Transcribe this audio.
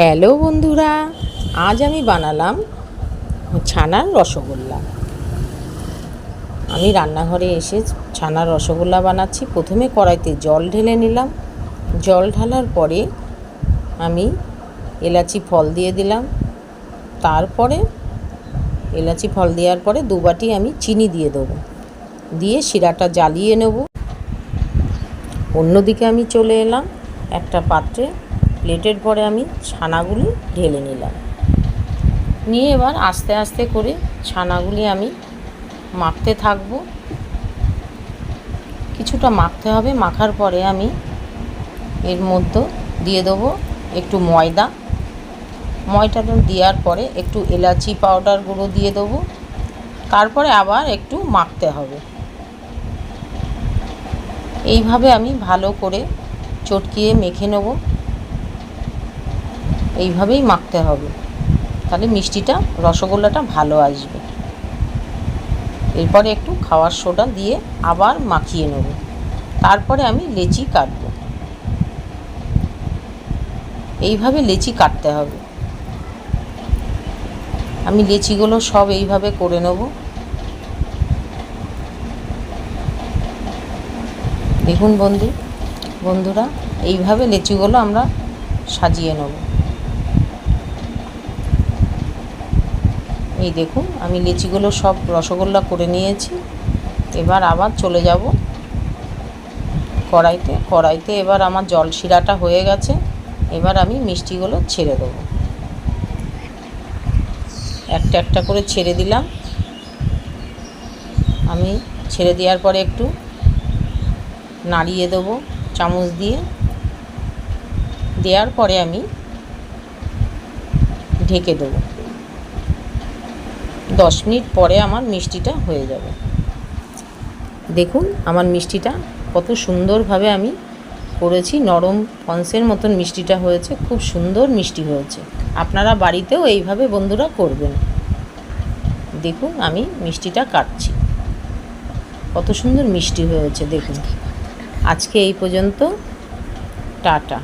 Hello বন্ধুরা, আজ আমি বানালাম ছানার রসগোল্লা। আমি রান্নাঘরে এসে ছানার রসগোল্লা বানাচ্ছি। প্রথমে কড়াইতে জল ঢেলে নিলাম। জল ঢালার পরে আমি এলাচি ফল দিয়ে দিলাম। তারপরে এলাচি ফল দেওয়ার পরে 2 বাটি আমি চিনি দিয়ে দেবো, দিয়ে শিরাটা জ্বালিয়ে নেব। অন্যদিকে আমি চলে এলাম একটা পাত্রে। প্লেটের পরে আমি ছানাগুলি ঢেলে নিলাম, নিয়ে এবার আস্তে আস্তে করে ছানাগুলি আমি মাখতে থাকব। কিছুটা মাখতে হবে। মাখার পরে আমি এর মধ্যে দিয়ে দেবো একটু ময়দা। ময়দাটা দেওয়ার পরে একটু এলাচি পাউডার গুঁড়ো দিয়ে দেবো। তারপরে আবার একটু মাখতে হবে। এইভাবে আমি ভালো করে চটকিয়ে মেখে নেব। এইভাবেই মাখতে হবে, তাহলে মিষ্টিটা রসগোল্লাটা ভালো আসবে। এরপরে একটু খাওয়ার সোডা দিয়ে আবার মাখিয়ে নেব। তারপরে আমি লেচি কাটব। এইভাবে লেচি কাটতে হবে। আমি লেচিগুলো সব এইভাবে করে নেব। দেখুন বন্ধুরা, এইভাবে লেচিগুলো আমরা সাজিয়ে নেব। এই দেখুন, আমি লিচিগুলো সব রসগোল্লা করে নিয়েছি। এবার আবার চলে যাব কড়াইতে। এবার আমার জল শিরাটা হয়ে গেছে। এবার আমি মিষ্টিগুলো ছেড়ে দেবো। একটা একটা করে ছেড়ে দিলাম। আমি ছেড়ে দেওয়ার পরে একটু নাড়িয়ে দেবো চামচ দিয়ে। দেওয়ার পরে আমি ঢেকে দেবো। 10 মিনিট পরে আমার মিষ্টিটা হয়ে যাবে। দেখুন আমার মিষ্টিটা কত সুন্দরভাবে আমি করেছি। নরম পন্সের মতন মিষ্টিটা হয়েছে, খুব সুন্দর মিষ্টি হয়েছে। আপনারা বাড়িতেও এইভাবে বন্ধুরা করবেন। দেখুন আমি মিষ্টিটা কাটছি, কত সুন্দর মিষ্টি হয়েছে দেখুন। আজকে এই পর্যন্ত, টাটা।